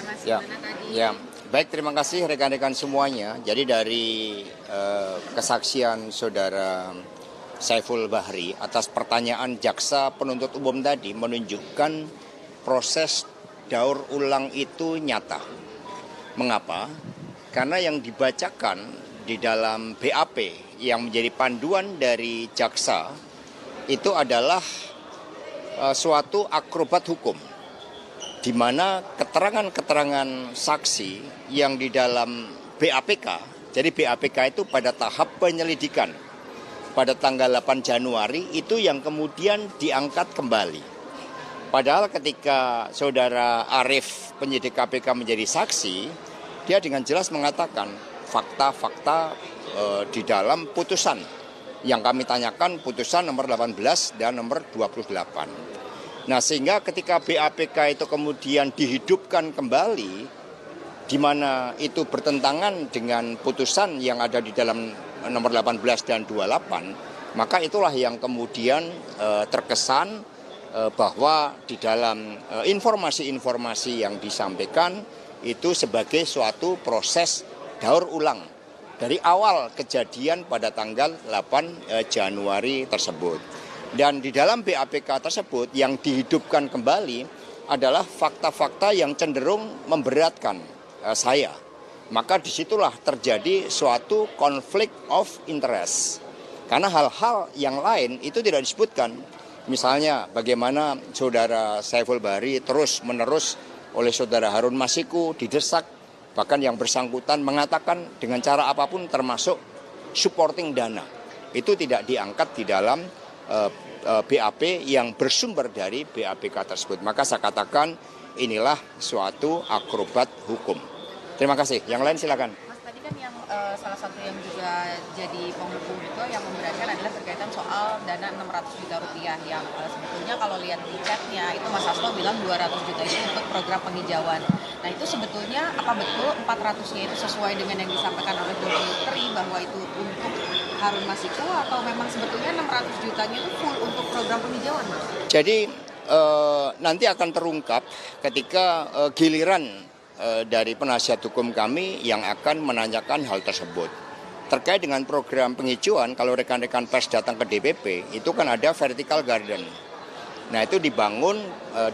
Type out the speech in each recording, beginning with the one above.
Mas, Ya, gimana tadi? ya. Baik, terima kasih rekan-rekan semuanya. Jadi dari kesaksian saudara Saiful Bahri atas pertanyaan jaksa penuntut umum tadi menunjukkan proses daur ulang itu nyata. Mengapa? Karena yang dibacakan di dalam BAP yang menjadi panduan dari jaksa itu adalah suatu akrobat hukum, di mana keterangan-keterangan saksi yang di dalam BAPK, jadi BAPK itu pada tahap penyelidikan pada tanggal 8 Januari itu yang kemudian diangkat kembali. Padahal ketika saudara Arief penyidik KPK menjadi saksi, dia dengan jelas mengatakan fakta-fakta di dalam putusan yang kami tanyakan, putusan nomor 18 dan nomor 28. Nah, sehingga ketika BAPK itu kemudian dihidupkan kembali, di mana itu bertentangan dengan putusan yang ada di dalam nomor 18 dan 28, maka itulah yang kemudian terkesan bahwa di dalam informasi-informasi yang disampaikan itu sebagai suatu proses daur ulang dari awal kejadian pada tanggal 8 Januari tersebut. Dan di dalam BAPK tersebut yang dihidupkan kembali adalah fakta-fakta yang cenderung memberatkan saya. Maka disitulah terjadi suatu konflik of interest. Karena hal-hal yang lain itu tidak disebutkan. Misalnya bagaimana saudara Saiful Bahri terus-menerus oleh saudara Harun Masiku didesak. Bahkan yang bersangkutan mengatakan dengan cara apapun termasuk supporting dana. Itu tidak diangkat di dalam BAP yang bersumber dari BAPK tersebut. Maka saya katakan inilah suatu akrobat hukum. Terima kasih. Yang lain silakan. Mas, tadi kan yang salah satu yang juga jadi penghubung juga yang memberatkan adalah berkaitan soal dana 600 juta rupiah yang sebetulnya kalau lihat di chatnya itu Mas Hasto bilang 200 juta itu untuk program penghijauan. Nah, itu sebetulnya apa betul 400-nya itu sesuai dengan yang disampaikan oleh Dr. Tri bahwa itu untuk Harun Masiku atau memang sebetulnya 600 jutanya itu full untuk program penghijauan, Mas? Jadi nanti akan terungkap ketika giliran dari penasihat hukum kami yang akan menanyakan hal tersebut. Terkait dengan program penghijauan, kalau rekan-rekan pers datang ke DPP, itu kan ada vertical garden. Nah, itu dibangun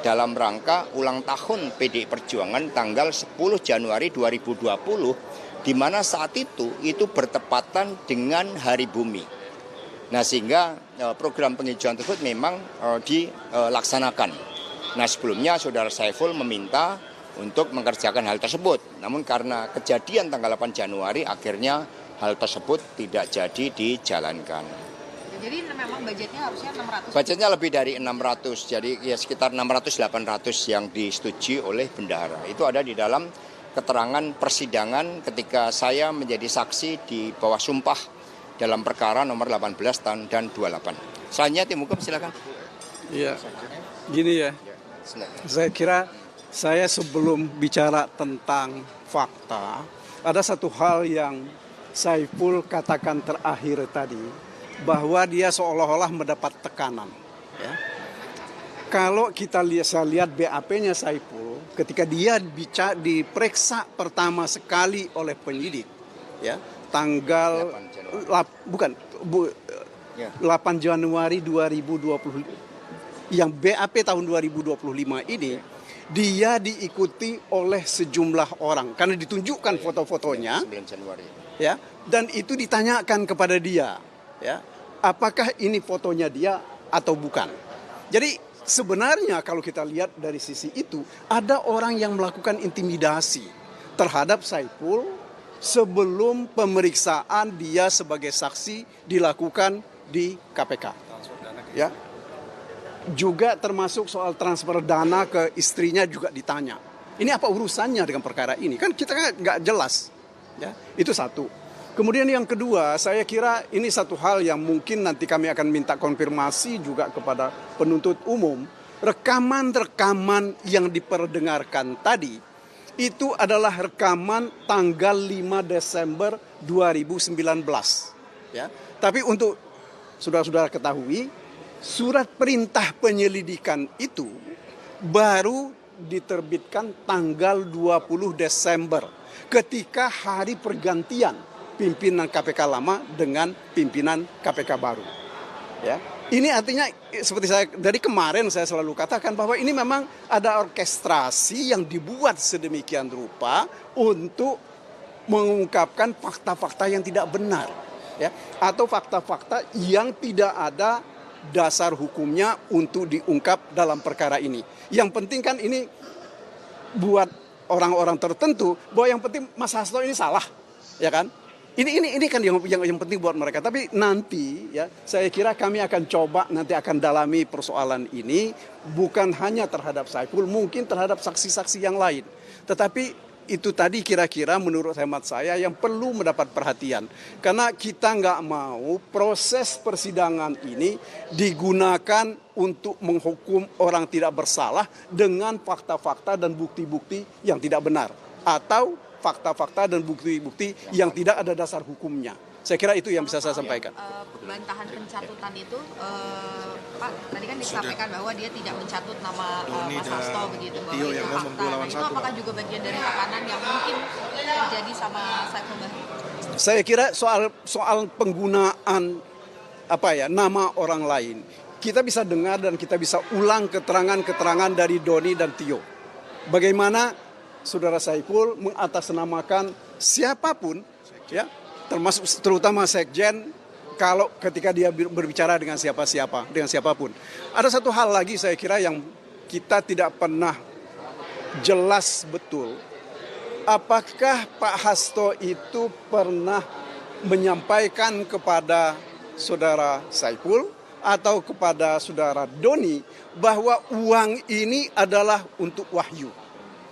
dalam rangka ulang tahun PDI Perjuangan tanggal 10 Januari 2020, di mana saat itu bertepatan dengan Hari Bumi. Nah, sehingga program penghijauan tersebut memang dilaksanakan. Nah, sebelumnya saudara Saiful meminta untuk mengerjakan hal tersebut. Namun karena kejadian tanggal 8 Januari akhirnya hal tersebut tidak jadi dijalankan. Jadi memang budgetnya harusnya 600. Budgetnya lebih dari 600, jadi ya sekitar 600-800 yang disetujui oleh bendahara. Itu ada di dalam keterangan persidangan ketika saya menjadi saksi di bawah sumpah dalam perkara nomor 18 dan 28. Selanjutnya tim hukum silakan. Iya, gini ya, saya kira saya sebelum bicara tentang fakta, ada satu hal yang Saiful katakan terakhir tadi, bahwa dia seolah-olah mendapat tekanan. Ya. Kalau kita lihat BAP-nya Saiful, ketika dia diperiksa pertama sekali oleh penyidik, ya, tanggal 8 Januari 2020, yang BAP tahun 2025 ini, dia diikuti oleh sejumlah orang karena ditunjukkan foto-fotonya, 9 Januari. Ya, dan itu ditanyakan kepada dia, ya, apakah ini fotonya dia atau bukan. Jadi sebenarnya kalau kita lihat dari sisi itu, ada orang yang melakukan intimidasi terhadap Saiful sebelum pemeriksaan dia sebagai saksi dilakukan di KPK. Ya, juga termasuk soal transfer dana ke istrinya juga ditanya. Ini apa urusannya dengan perkara ini? Kan kita kan nggak jelas. Ya, itu satu. Kemudian yang kedua, saya kira ini satu hal yang mungkin nanti kami akan minta konfirmasi juga kepada penuntut umum. Rekaman-rekaman yang diperdengarkan tadi, itu adalah rekaman tanggal 5 Desember 2019. Ya. Tapi untuk saudara-saudara ketahui, surat perintah penyelidikan itu baru diterbitkan tanggal 20 Desember ketika hari pergantian pimpinan KPK lama dengan pimpinan KPK baru. Ya. Ini artinya seperti saya dari kemarin saya selalu katakan bahwa ini memang ada orkestrasi yang dibuat sedemikian rupa untuk mengungkapkan fakta-fakta yang tidak benar, ya, atau fakta-fakta yang tidak ada dasar hukumnya untuk diungkap dalam perkara ini. Yang penting kan ini buat orang-orang tertentu bahwa yang penting Mas Hasto ini salah, ya kan? Ini kan yang penting buat mereka. Tapi nanti ya saya kira kami akan coba nanti akan dalami persoalan ini bukan hanya terhadap Saiful, mungkin terhadap saksi-saksi yang lain. Tetapi itu tadi kira-kira menurut hemat saya yang perlu mendapat perhatian. Karena kita nggak mau proses persidangan ini digunakan untuk menghukum orang tidak bersalah dengan fakta-fakta dan bukti-bukti yang tidak benar. Atau fakta-fakta dan bukti-bukti yang tidak ada dasar hukumnya. Saya kira itu yang bisa saya sampaikan. Bantahan pencatutan itu, Pak, tadi kan disampaikan bahwa dia tidak mencatut nama Mas Hasto begitu, bahwa Tio itu yang ngomong fakta. Nah, itu 2 lawan 1, apakah juga bagian dari tekanan yang mungkin terjadi sama Saiful Bahri? Saya kira soal penggunaan nama orang lain, kita bisa dengar dan kita bisa ulang keterangan-keterangan dari Doni dan Tio. Bagaimana Saudara Saiful mengatasnamakan siapapun, ya, termasuk terutama sekjen, kalau ketika dia berbicara dengan siapapun. Ada satu hal lagi saya kira yang kita tidak pernah jelas betul, apakah Pak Hasto itu pernah menyampaikan kepada Saudara Saiful atau kepada Saudara Doni bahwa uang ini adalah untuk Wahyu.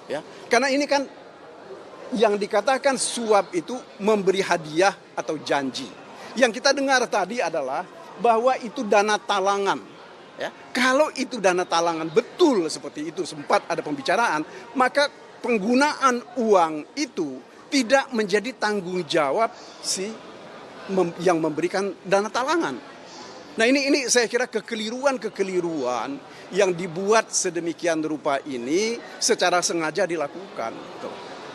Ya, karena ini kan yang dikatakan suap itu memberi hadiah atau janji. Yang kita dengar tadi adalah bahwa itu dana talangan. Ya, kalau itu dana talangan betul seperti itu sempat ada pembicaraan, maka penggunaan uang itu tidak menjadi tanggung jawab yang memberikan dana talangan. Nah ini saya kira kekeliruan yang dibuat sedemikian rupa ini secara sengaja dilakukan.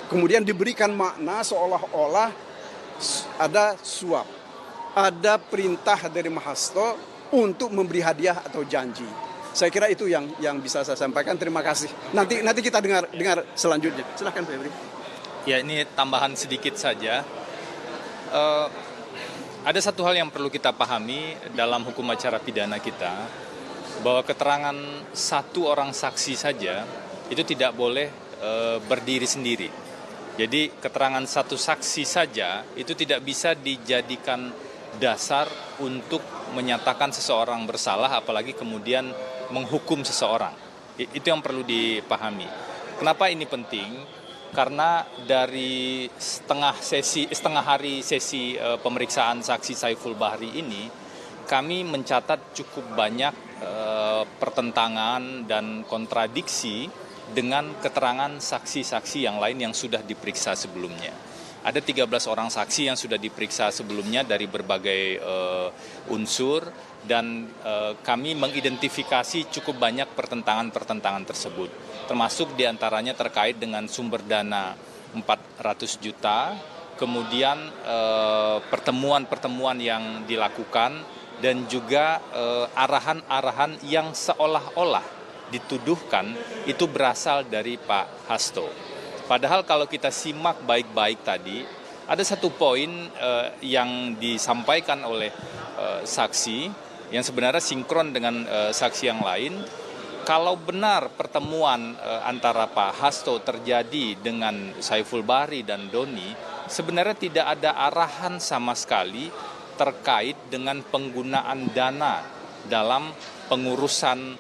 Kemudian diberikan makna seolah-olah ada suap, ada perintah dari Mas Hasto untuk memberi hadiah atau janji. Saya kira itu yang bisa saya sampaikan. Terima kasih. Nanti kita dengar selanjutnya. Silakan Pak Febri. Ya, ini tambahan sedikit saja. Ada satu hal yang perlu kita pahami dalam hukum acara pidana kita, bahwa keterangan satu orang saksi saja itu tidak boleh berdiri sendiri. Jadi keterangan satu saksi saja itu tidak bisa dijadikan dasar untuk menyatakan seseorang bersalah, apalagi kemudian menghukum seseorang. Itu yang perlu dipahami. Kenapa ini penting? Karena dari setengah hari sesi pemeriksaan saksi Saiful Bahri ini, kami mencatat cukup banyak pertentangan dan kontradiksi dengan keterangan saksi-saksi yang lain yang sudah diperiksa sebelumnya. Ada 13 orang saksi yang sudah diperiksa sebelumnya dari berbagai unsur, dan kami mengidentifikasi cukup banyak pertentangan-pertentangan tersebut. Termasuk diantaranya terkait dengan sumber dana 400 juta, kemudian pertemuan-pertemuan yang dilakukan, dan juga arahan-arahan yang seolah-olah dituduhkan itu berasal dari Pak Hasto. Padahal kalau kita simak baik-baik tadi, ada satu poin yang disampaikan oleh saksi yang sebenarnya sinkron dengan saksi yang lain. Kalau benar pertemuan antara Pak Hasto terjadi dengan Saiful Bahri dan Doni, sebenarnya tidak ada arahan sama sekali terkait dengan penggunaan dana dalam pengurusan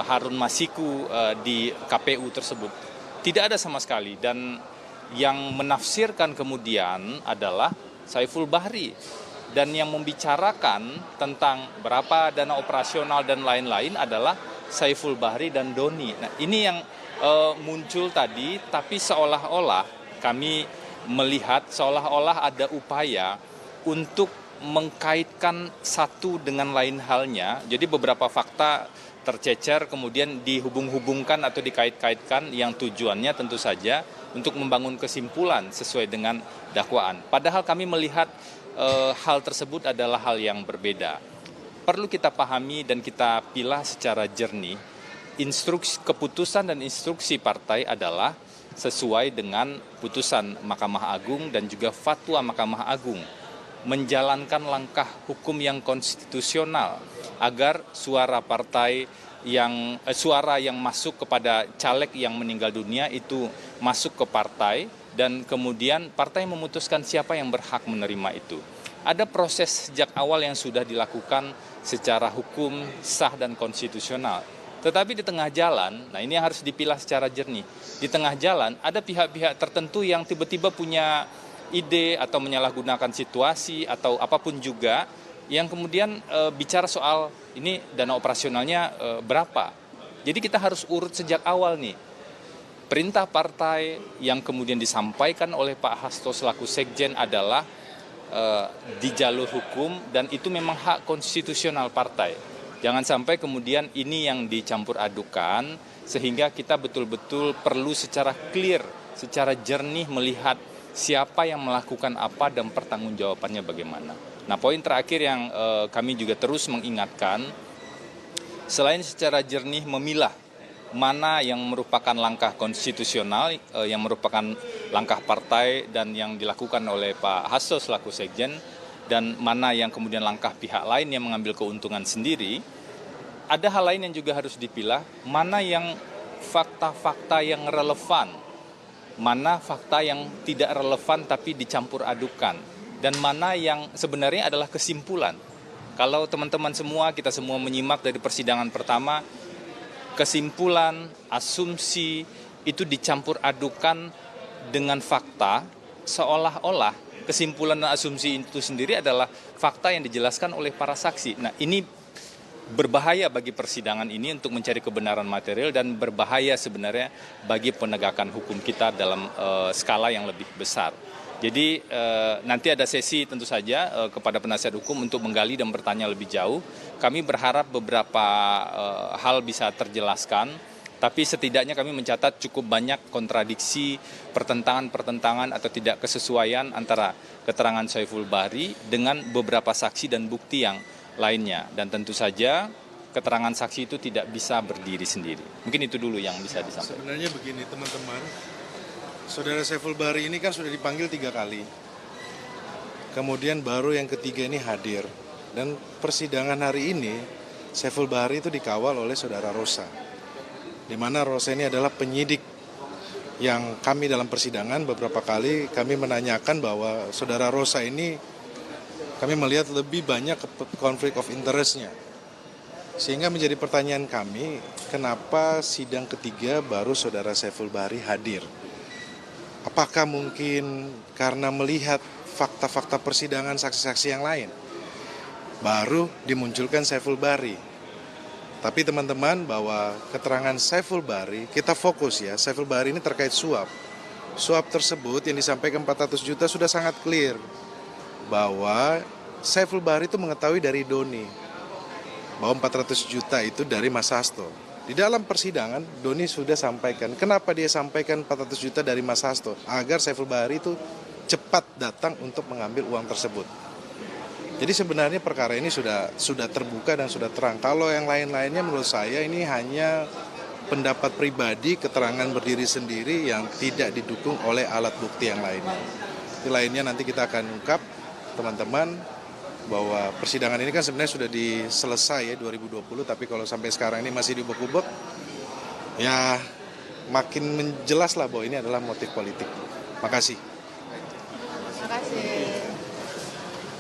Harun Masiku di KPU tersebut. Tidak ada sama sekali, dan yang menafsirkan kemudian adalah Saiful Bahri, dan yang membicarakan tentang berapa dana operasional dan lain-lain adalah Saiful Bahri dan Doni. Nah, ini yang muncul tadi, tapi seolah-olah kami melihat seolah-olah ada upaya untuk mengkaitkan satu dengan lain halnya. Jadi beberapa fakta tercecer kemudian dihubung-hubungkan atau dikait-kaitkan yang tujuannya tentu saja untuk membangun kesimpulan sesuai dengan dakwaan. Padahal kami melihat hal tersebut adalah hal yang berbeda. Perlu kita pahami dan kita pilah secara jernih. Keputusan dan instruksi partai adalah sesuai dengan putusan Mahkamah Agung dan juga fatwa Mahkamah Agung, menjalankan langkah hukum yang konstitusional agar suara yang masuk kepada caleg yang meninggal dunia itu masuk ke partai, dan kemudian partai memutuskan siapa yang berhak menerima itu. Ada proses sejak awal yang sudah dilakukan secara hukum, sah dan konstitusional. Tetapi di tengah jalan, nah ini harus dipilah secara jernih. Di tengah jalan ada pihak-pihak tertentu yang tiba-tiba punya ide atau menyalahgunakan situasi atau apapun juga, yang kemudian bicara soal ini dana operasionalnya berapa. Jadi kita harus urut sejak awal nih. Perintah partai yang kemudian disampaikan oleh Pak Hasto selaku Sekjen adalah di jalur hukum, dan itu memang hak konstitusional partai. Jangan sampai kemudian ini yang dicampur adukan, sehingga kita betul-betul perlu secara clear, secara jernih melihat siapa yang melakukan apa dan pertanggungjawabannya bagaimana. Nah, poin terakhir yang kami juga terus mengingatkan, selain secara jernih memilah mana yang merupakan langkah konstitusional, yang merupakan langkah partai dan yang dilakukan oleh Pak Hasto selaku Sekjen, dan mana yang kemudian langkah pihak lain yang mengambil keuntungan sendiri, ada hal lain yang juga harus dipilah, mana yang fakta-fakta yang relevan, mana fakta yang tidak relevan tapi dicampur adukan, dan mana yang sebenarnya adalah kesimpulan. Kalau teman-teman semua, kita semua menyimak dari persidangan pertama, kesimpulan, asumsi itu dicampur adukan dengan fakta, seolah-olah kesimpulan dan asumsi itu sendiri adalah fakta yang dijelaskan oleh para saksi. Nah, ini berbahaya bagi persidangan ini untuk mencari kebenaran material, dan berbahaya sebenarnya bagi penegakan hukum kita dalam skala yang lebih besar. Jadi nanti ada sesi tentu saja kepada penasihat hukum untuk menggali dan bertanya lebih jauh. Kami berharap beberapa hal bisa terjelaskan, tapi setidaknya kami mencatat cukup banyak kontradiksi, pertentangan-pertentangan atau tidak kesesuaian antara keterangan Saiful Bahri dengan beberapa saksi dan bukti yang lainnya. Dan tentu saja keterangan saksi itu tidak bisa berdiri sendiri. Mungkin itu dulu yang bisa disampaikan. Sebenarnya begini teman-teman, Saudara Saiful Bahri ini kan sudah dipanggil 3 kali. Kemudian baru yang ketiga ini hadir. Dan persidangan hari ini, Saiful Bahri itu dikawal oleh Saudara Rosa. Di mana Rosa ini adalah penyidik yang kami dalam persidangan beberapa kali kami menanyakan bahwa Saudara Rosa ini kami melihat lebih banyak konflik of interest-nya. Sehingga menjadi pertanyaan kami, kenapa sidang ketiga baru Saudara Saiful Bahri hadir? Apakah mungkin karena melihat fakta-fakta persidangan saksi-saksi yang lain, baru dimunculkan Saiful Bahri? Tapi teman-teman, bahwa keterangan Saiful Bahri, kita fokus ya, Saiful Bahri ini terkait suap. Suap tersebut yang disampaikan 400 juta sudah sangat clear, bahwa Saiful Bahri itu mengetahui dari Doni, bahwa 400 juta itu dari Mas Hasto. Di dalam persidangan, Doni sudah sampaikan. Kenapa dia sampaikan 400 juta dari Mas Hasto? Agar Saiful Bahri itu cepat datang untuk mengambil uang tersebut. Jadi sebenarnya perkara ini sudah terbuka dan sudah terang. Kalau yang lain-lainnya menurut saya ini hanya pendapat pribadi, keterangan berdiri sendiri yang tidak didukung oleh alat bukti yang lainnya. Di lainnya nanti kita akan ungkap, teman-teman, bahwa persidangan ini kan sebenarnya sudah diselesai ya 2020, tapi kalau sampai sekarang ini masih diubek-ubek, ya makin menjelas lah bahwa ini adalah motif politik. Makasih.